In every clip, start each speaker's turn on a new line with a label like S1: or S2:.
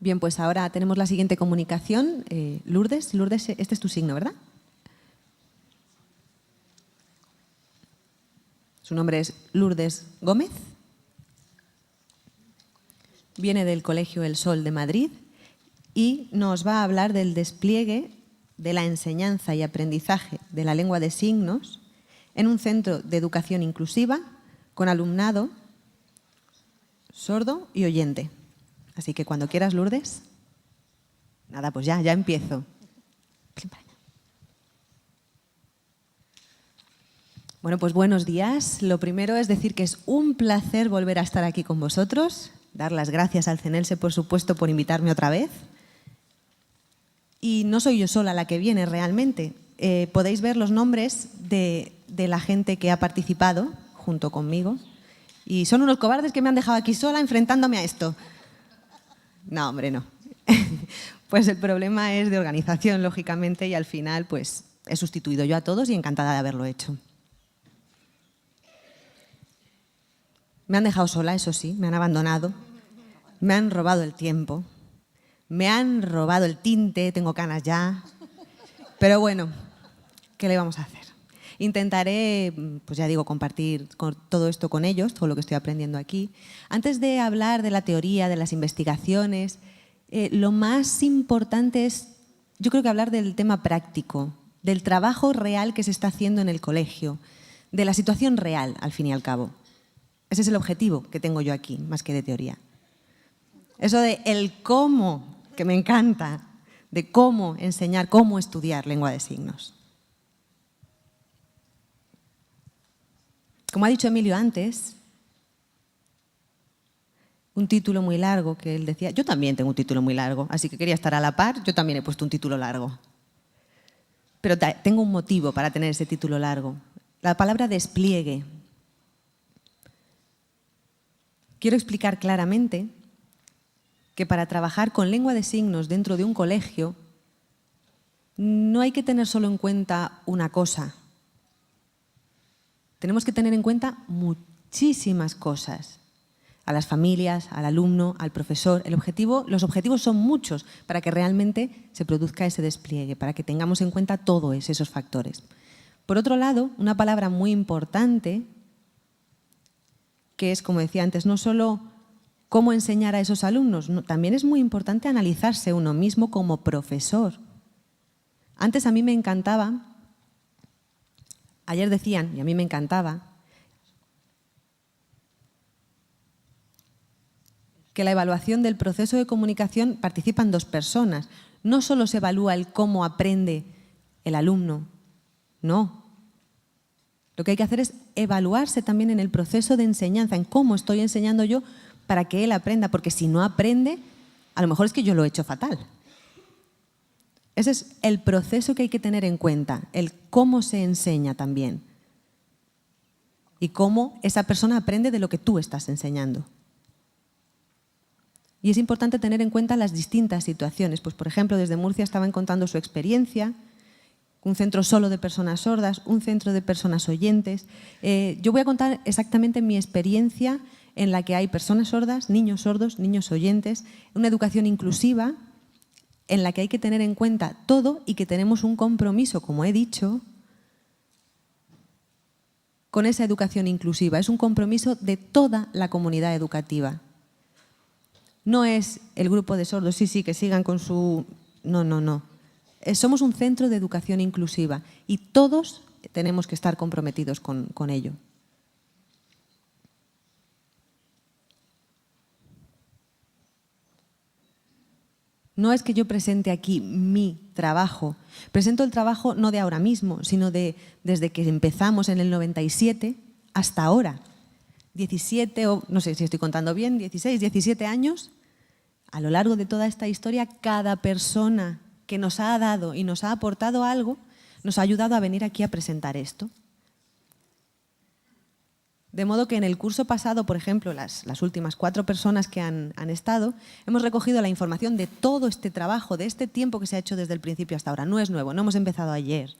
S1: Bien, pues ahora tenemos la siguiente comunicación. Lourdes, este es tu signo, ¿verdad? Su nombre es Lourdes Gómez. Viene del Colegio El Sol de Madrid y nos va a hablar del despliegue de la enseñanza y aprendizaje de la lengua de signos en un centro de educación inclusiva con alumnado sordo y oyente. Así que cuando quieras, Lourdes. Nada, pues ya empiezo. Bueno, pues buenos días. Lo primero es decir que es un placer volver a estar aquí con vosotros. Dar las gracias al CENELSE, por supuesto, por invitarme otra vez. Y no soy yo sola la que viene realmente. Podéis ver los nombres de la gente que ha participado junto conmigo. Y son unos cobardes que me han dejado aquí sola enfrentándome a esto. No, hombre, no. Pues el problema es de organización, lógicamente, y al final pues he sustituido yo a todos y encantada de haberlo hecho. Me han dejado sola, eso sí, me han abandonado, me han robado el tiempo, me han robado el tinte, tengo canas ya, pero bueno, ¿qué le vamos a hacer? Intentaré, pues ya digo, compartir todo esto con ellos, todo lo que estoy aprendiendo aquí. Antes de hablar de la teoría, de las investigaciones, lo más importante es, yo creo que hablar del tema práctico, del trabajo real que se está haciendo en el colegio, de la situación real, al fin y al cabo. Ese es el objetivo que tengo yo aquí, más que de teoría. Eso de el cómo, que me encanta, de cómo enseñar, cómo estudiar lengua de signos. Como ha dicho Emilio antes, un título muy largo que él decía, yo también tengo un título muy largo, así que quería estar a la par, yo también he puesto un título largo. Pero tengo un motivo para tener ese título largo. La palabra despliegue. Quiero explicar claramente que para trabajar con lengua de signos dentro de un colegio no hay que tener solo en cuenta una cosa. Tenemos que tener en cuenta muchísimas cosas. A las familias, al alumno, al profesor. Los objetivos son muchos para que realmente se produzca ese despliegue, para que tengamos en cuenta todos esos factores. Por otro lado, una palabra muy importante, que es, como decía antes, no solo cómo enseñar a esos alumnos, también es muy importante analizarse uno mismo como profesor. Antes a mí me encantaba, ayer decían, y a mí me encantaba, que la evaluación del proceso de comunicación participan dos personas. No solo se evalúa el cómo aprende el alumno, no. Lo que hay que hacer es evaluarse también en el proceso de enseñanza, en cómo estoy enseñando yo para que él aprenda, porque si no aprende, a lo mejor es que yo lo he hecho fatal. Ese es el proceso que hay que tener en cuenta, el cómo se enseña también y cómo esa persona aprende de lo que tú estás enseñando. Y es importante tener en cuenta las distintas situaciones. Pues, por ejemplo, desde Murcia estaban contando su experiencia, un centro solo de personas sordas, un centro de personas oyentes. Yo voy a contar exactamente mi experiencia en la que hay personas sordas, niños sordos, niños oyentes, una educación inclusiva en la que hay que tener en cuenta todo y que tenemos un compromiso, como he dicho, con esa educación inclusiva. Es un compromiso de toda la comunidad educativa. No es el grupo de sordos, sí, que sigan con su... No. Somos un centro de educación inclusiva y todos tenemos que estar comprometidos con ello. No es que yo presente aquí mi trabajo. Presento el trabajo no de ahora mismo, sino desde que empezamos en el 97 hasta ahora. 17, o no sé si estoy contando bien, 16, 17 años. A lo largo de toda esta historia, cada persona que nos ha dado y nos ha aportado algo, nos ha ayudado a venir aquí a presentar esto. De modo que en el curso pasado, por ejemplo, las últimas 4 personas que han estado, hemos recogido la información de todo este trabajo, de este tiempo que se ha hecho desde el principio hasta ahora. No es nuevo, no hemos empezado ayer,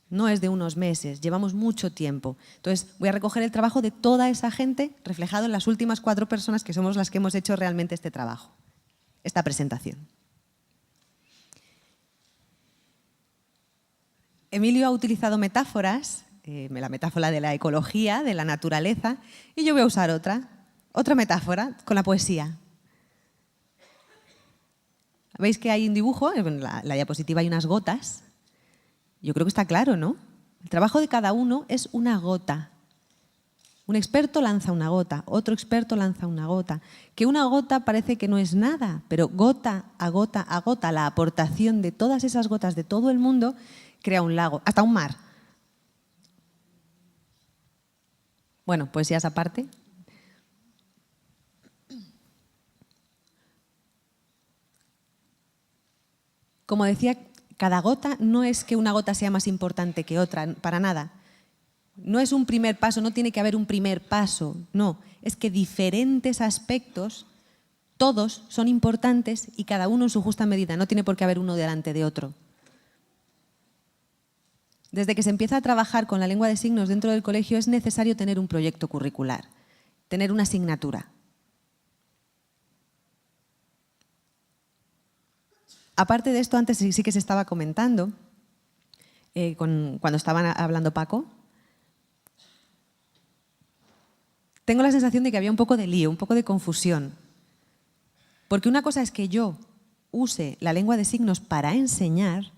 S1: no es de unos meses, llevamos mucho tiempo. Entonces, voy a recoger el trabajo de toda esa gente reflejado en las últimas 4 personas que somos las que hemos hecho realmente este trabajo. esta presentación. Emilio ha utilizado metáforas, la metáfora de la ecología, de la naturaleza, y yo voy a usar otra metáfora con la poesía. ¿Veis que hay un dibujo? En la diapositiva hay unas gotas. Yo creo que está claro, ¿no? El trabajo de cada uno es una gota. Un experto lanza una gota, otro experto lanza una gota. Que una gota parece que no es nada, pero gota a gota, la aportación de todas esas gotas de todo el mundo crea un lago, hasta un mar. Bueno, poesías aparte. Como decía, cada gota no es que una gota sea más importante que otra, para nada. No es un primer paso, no tiene que haber un primer paso, no. Es que diferentes aspectos, todos son importantes y cada uno en su justa medida, no tiene por qué haber uno delante de otro. Desde que se empieza a trabajar con la lengua de signos dentro del colegio es necesario tener un proyecto curricular, tener una asignatura. Aparte de esto, antes sí que se estaba comentando, cuando estaban hablando Paco, tengo la sensación de que había un poco de lío, un poco de confusión. Porque una cosa es que yo use la lengua de signos para enseñar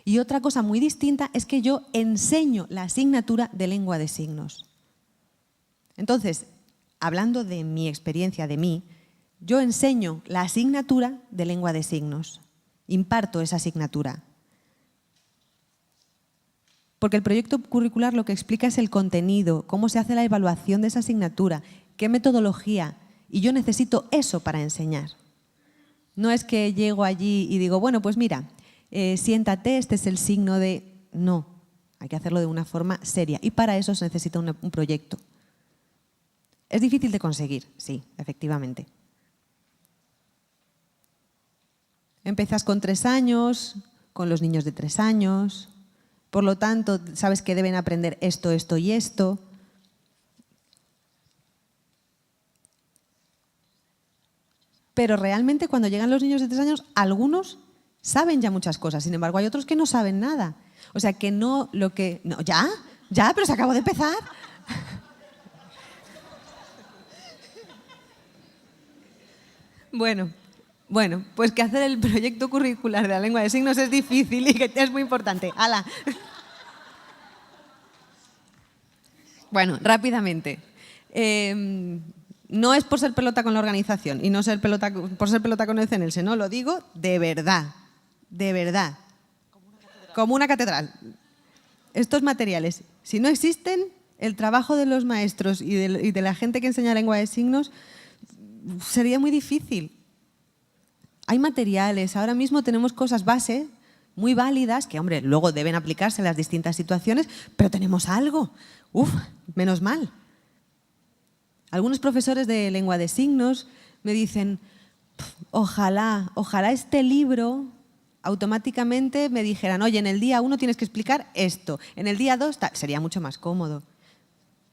S1: y otra cosa muy distinta es que yo enseño la asignatura de lengua de signos. Entonces, hablando de mi experiencia, de mí, yo enseño la asignatura de lengua de signos. Imparto esa asignatura. Porque el proyecto curricular lo que explica es el contenido, cómo se hace la evaluación de esa asignatura, qué metodología, y yo necesito eso para enseñar. No es que llego allí y digo, bueno, pues mira, siéntate, este es el signo de... No, hay que hacerlo de una forma seria y para eso se necesita un proyecto. Es difícil de conseguir, sí, efectivamente. Empiezas con 3 años, con los niños de 3 años, por lo tanto, sabes que deben aprender esto, esto y esto. Pero realmente cuando llegan los niños de 3 años, algunos saben ya muchas cosas, sin embargo hay otros que no saben nada. O sea que no lo que... No, ¿ya? ¿Ya? Pero se acabó de empezar. Bueno, pues que hacer el proyecto curricular de la lengua de signos es difícil y que es muy importante. ¡Hala! Bueno, rápidamente. No es por ser pelota con la organización y no por ser pelota con el CNELSE, no, lo digo de verdad, de verdad. Como una catedral. Estos materiales, si no existen, el trabajo de los maestros y de la gente que enseña lengua de signos sería muy difícil. Hay materiales, ahora mismo tenemos cosas base muy válidas que, hombre, luego deben aplicarse en las distintas situaciones, pero tenemos algo. ¡Uf! Menos mal. Algunos profesores de lengua de signos me dicen, ojalá este libro automáticamente me dijeran, oye, en el día 1 tienes que explicar esto, en el día 2 sería mucho más cómodo.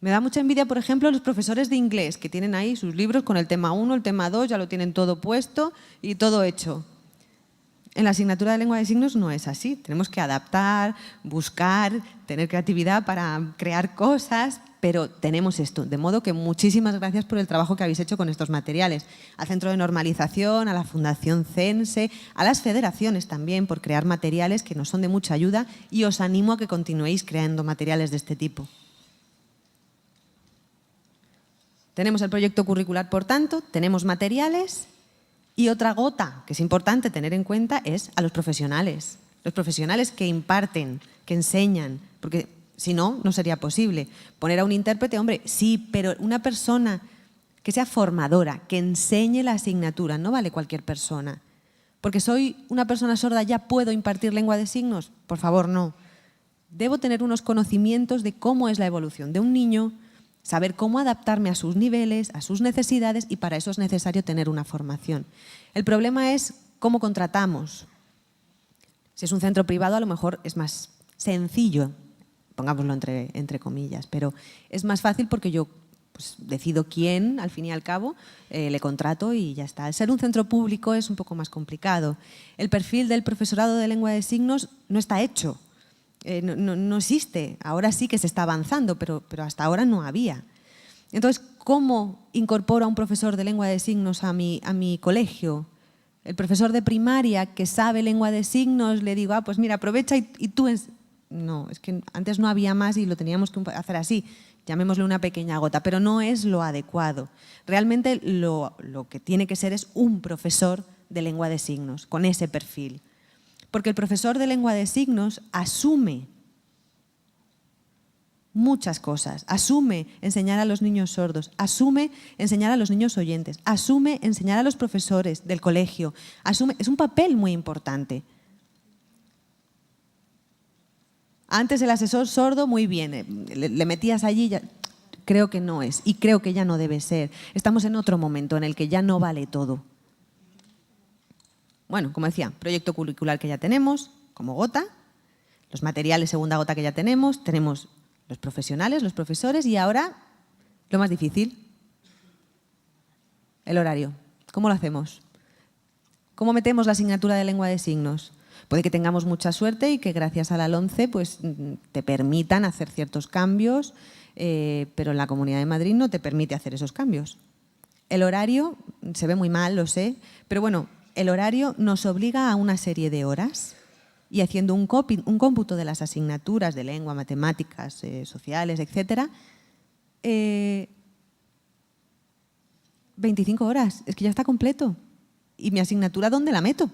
S1: Me da mucha envidia, por ejemplo, los profesores de inglés que tienen ahí sus libros con el tema 1, el tema 2, ya lo tienen todo puesto y todo hecho. En la asignatura de lengua de signos no es así. Tenemos que adaptar, buscar, tener creatividad para crear cosas, pero tenemos esto. De modo que muchísimas gracias por el trabajo que habéis hecho con estos materiales. Al Centro de Normalización, a la Fundación CENSE, a las federaciones también por crear materiales que nos son de mucha ayuda y os animo a que continuéis creando materiales de este tipo. Tenemos el proyecto curricular, por tanto, tenemos materiales y otra gota que es importante tener en cuenta es a los profesionales que imparten, que enseñan, porque si no, no sería posible. Poner a un intérprete, hombre, sí, pero una persona que sea formadora, que enseñe la asignatura, no vale cualquier persona. Porque soy una persona sorda, ¿ya puedo impartir lengua de signos? Por favor, no. Debo tener unos conocimientos de cómo es la evolución de un niño, saber cómo adaptarme a sus niveles, a sus necesidades y para eso es necesario tener una formación. El problema es cómo contratamos. Si es un centro privado a lo mejor es más sencillo, pongámoslo entre comillas, pero es más fácil porque yo pues decido quién, al fin y al cabo, le contrato y ya está. Al ser un centro público es un poco más complicado. El perfil del profesorado de lengua de signos no está hecho, no existe. Ahora sí que se está avanzando, pero hasta ahora no había. Entonces, ¿cómo incorporo a un profesor de lengua de signos a mi colegio? El profesor de primaria que sabe lengua de signos, le digo, pues mira, aprovecha y tú... No, es que antes no había más y lo teníamos que hacer así, llamémosle una pequeña gota, pero no es lo adecuado. Realmente lo que tiene que ser es un profesor de lengua de signos, con ese perfil. Porque el profesor de lengua de signos asume muchas cosas, asume enseñar a los niños sordos, asume enseñar a los niños oyentes, asume enseñar a los profesores del colegio, es un papel muy importante. Antes el asesor sordo, muy bien, le metías allí, ya, creo que no es y creo que ya no debe ser. Estamos en otro momento en el que ya no vale todo. Bueno, como decía, proyecto curricular que ya tenemos, como gota, los materiales segunda gota que ya tenemos los profesionales, los profesores y ahora lo más difícil, el horario. ¿Cómo lo hacemos? ¿Cómo metemos la asignatura de lengua de signos? Puede que tengamos mucha suerte y que gracias a la LOMCE pues, te permitan hacer ciertos cambios, pero en la Comunidad de Madrid no te permite hacer esos cambios. El horario se ve muy mal, lo sé, pero bueno, el horario nos obliga a una serie de horas y haciendo un cómputo de las asignaturas de lengua, matemáticas, sociales, etc., 25 horas, es que ya está completo. ¿Y mi asignatura dónde la meto?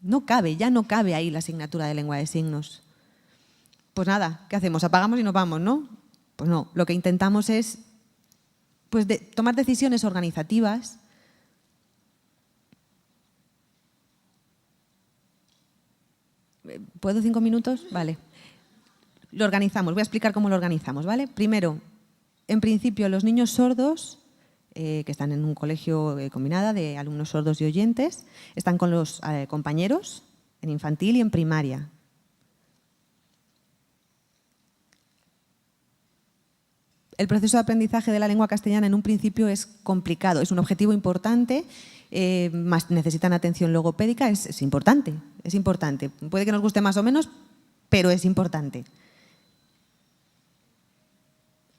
S1: No cabe, ya no cabe ahí la asignatura de lengua de signos. Pues nada, ¿qué hacemos? Apagamos y nos vamos, ¿no? Pues no, lo que intentamos es pues, tomar decisiones organizativas. ¿Puedo 5 minutos? Vale. Lo organizamos, voy a explicar cómo lo organizamos, ¿vale? Primero, en principio, los niños sordos, que están en un colegio combinado de alumnos sordos y oyentes, están con los compañeros en infantil y en primaria. El proceso de aprendizaje de la lengua castellana en un principio es complicado, es un objetivo importante, más necesitan atención logopédica, es importante, es importante. Puede que nos guste más o menos, pero es importante.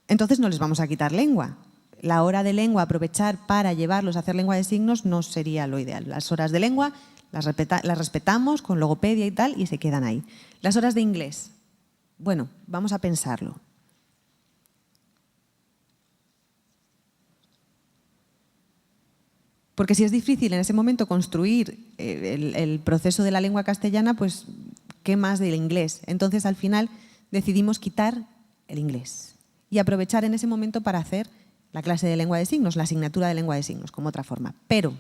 S1: Entonces no les vamos a quitar lengua. La hora de lengua, aprovechar para llevarlos a hacer lengua de signos no sería lo ideal. Las horas de lengua las respetamos con logopedia y tal y se quedan ahí. Las horas de inglés, bueno, vamos a pensarlo. Porque si es difícil en ese momento construir el proceso de la lengua castellana, pues ¿qué más del inglés? Entonces al final decidimos quitar el inglés y aprovechar en ese momento para hacer la clase de lengua de signos, la asignatura de lengua de signos, como otra forma. Pero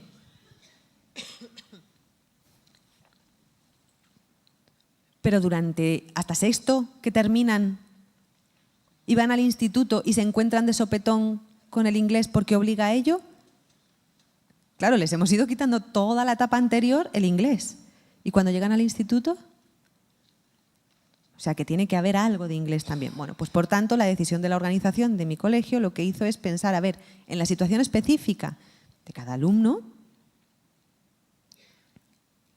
S1: durante hasta sexto, que terminan y van al instituto y se encuentran de sopetón con el inglés porque obliga a ello, claro, les hemos ido quitando toda la etapa anterior el inglés. ¿Y cuando llegan al instituto? O sea, que tiene que haber algo de inglés también. Bueno, pues por tanto, la decisión de la organización de mi colegio lo que hizo es pensar, a ver, en la situación específica de cada alumno,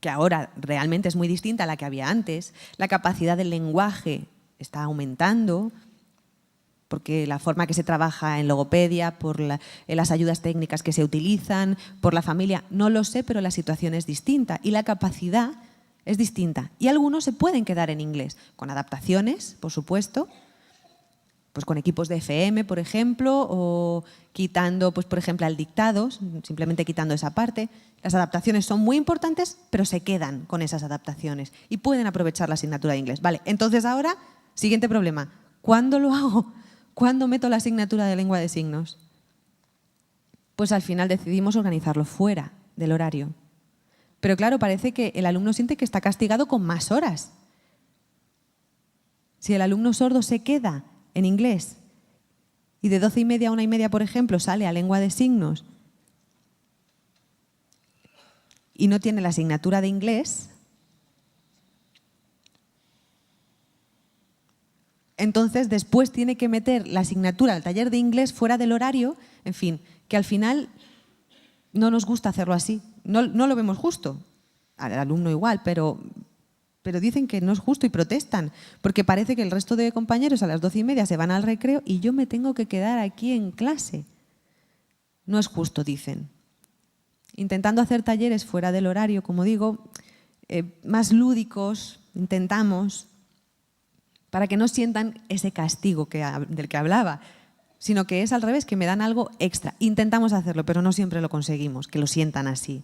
S1: que ahora realmente es muy distinta a la que había antes, la capacidad del lenguaje está aumentando, porque la forma que se trabaja en logopedia, por las ayudas técnicas que se utilizan, por la familia, no lo sé, pero la situación es distinta y la capacidad es distinta. Y algunos se pueden quedar en inglés, con adaptaciones, por supuesto, pues con equipos de FM, por ejemplo, o quitando, pues por ejemplo, el dictado, simplemente quitando esa parte. Las adaptaciones son muy importantes, pero se quedan con esas adaptaciones y pueden aprovechar la asignatura de inglés. Vale, entonces ahora, siguiente problema. ¿Cuándo lo hago? ¿Cuándo meto la asignatura de lengua de signos? Pues al final decidimos organizarlo fuera del horario. Pero claro, parece que el alumno siente que está castigado con más horas. Si el alumno sordo se queda en inglés y de 12:30 a 1:30, por ejemplo, sale a lengua de signos y no tiene la asignatura de inglés, Entonces, después tiene que meter la asignatura al taller de inglés fuera del horario, en fin, que al final no nos gusta hacerlo así. No lo vemos justo. Al alumno igual, pero dicen que no es justo y protestan, porque parece que el resto de compañeros a las 12:30 se van al recreo y yo me tengo que quedar aquí en clase. No es justo, dicen. Intentando hacer talleres fuera del horario, como digo, más lúdicos, intentamos, para que no sientan ese castigo del que hablaba, sino que es al revés, que me dan algo extra. Intentamos hacerlo, pero no siempre lo conseguimos, que lo sientan así.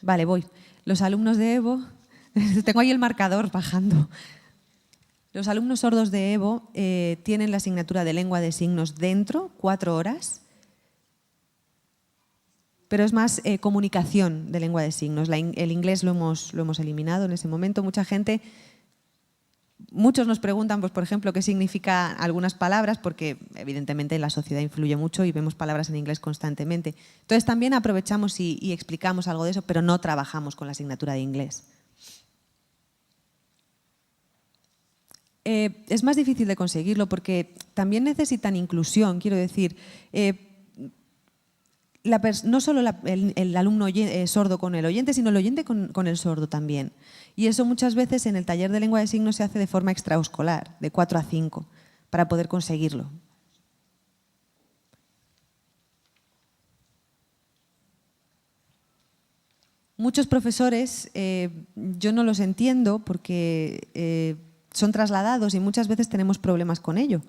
S1: Vale, voy. Los alumnos de Evo, tengo ahí el marcador bajando. Los alumnos sordos de Evo tienen la asignatura de lengua de signos dentro, 4 horas, pero es más comunicación de lengua de signos. El inglés lo hemos eliminado en ese momento. Muchos nos preguntan, pues, por ejemplo, qué significan algunas palabras, porque evidentemente la sociedad influye mucho y vemos palabras en inglés constantemente. Entonces también aprovechamos y explicamos algo de eso, pero no trabajamos con la asignatura de inglés. Es más difícil de conseguirlo porque también necesitan inclusión, quiero decir, no solo el alumno sordo con el oyente, sino el oyente con el sordo también. Y eso muchas veces en el taller de lengua de signos se hace de forma extraescolar, de 4 a 5, para poder conseguirlo. Muchos profesores, yo no los entiendo porque son trasladados y muchas veces tenemos problemas con ello.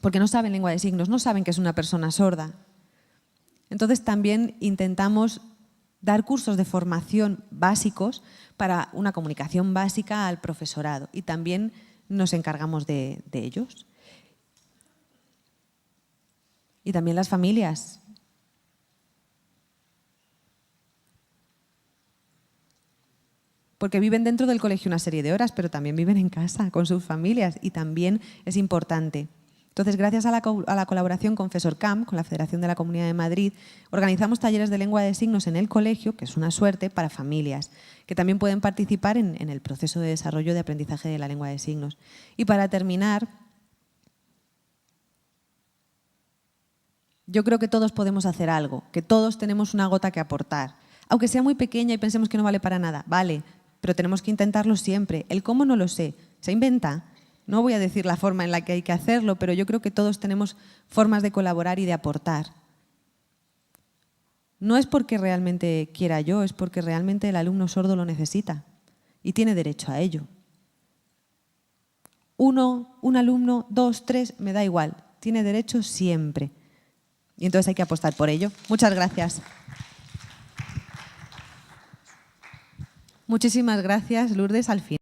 S1: Porque no saben lengua de signos, no saben que es una persona sorda. Entonces también intentamos dar cursos de formación básicos para una comunicación básica al profesorado y también nos encargamos de ellos. Y también las familias. Porque viven dentro del colegio una serie de horas, pero también viven en casa con sus familias y también es importante. Entonces, gracias a la colaboración con FESORCAM, con la Federación de la Comunidad de Madrid, organizamos talleres de lengua de signos en el colegio, que es una suerte, para familias, que también pueden participar en el proceso de desarrollo de aprendizaje de la lengua de signos. Y para terminar, yo creo que todos podemos hacer algo, que todos tenemos una gota que aportar. Aunque sea muy pequeña y pensemos que no vale para nada, vale, pero tenemos que intentarlo siempre. El cómo no lo sé, se inventa. No voy a decir la forma en la que hay que hacerlo, pero yo creo que todos tenemos formas de colaborar y de aportar. No es porque realmente quiera yo, es porque realmente el alumno sordo lo necesita y tiene derecho a ello. Un alumno, 2, 3, me da igual, tiene derecho siempre. Y entonces hay que apostar por ello. Muchas gracias. Muchísimas gracias, Lourdes, al fin.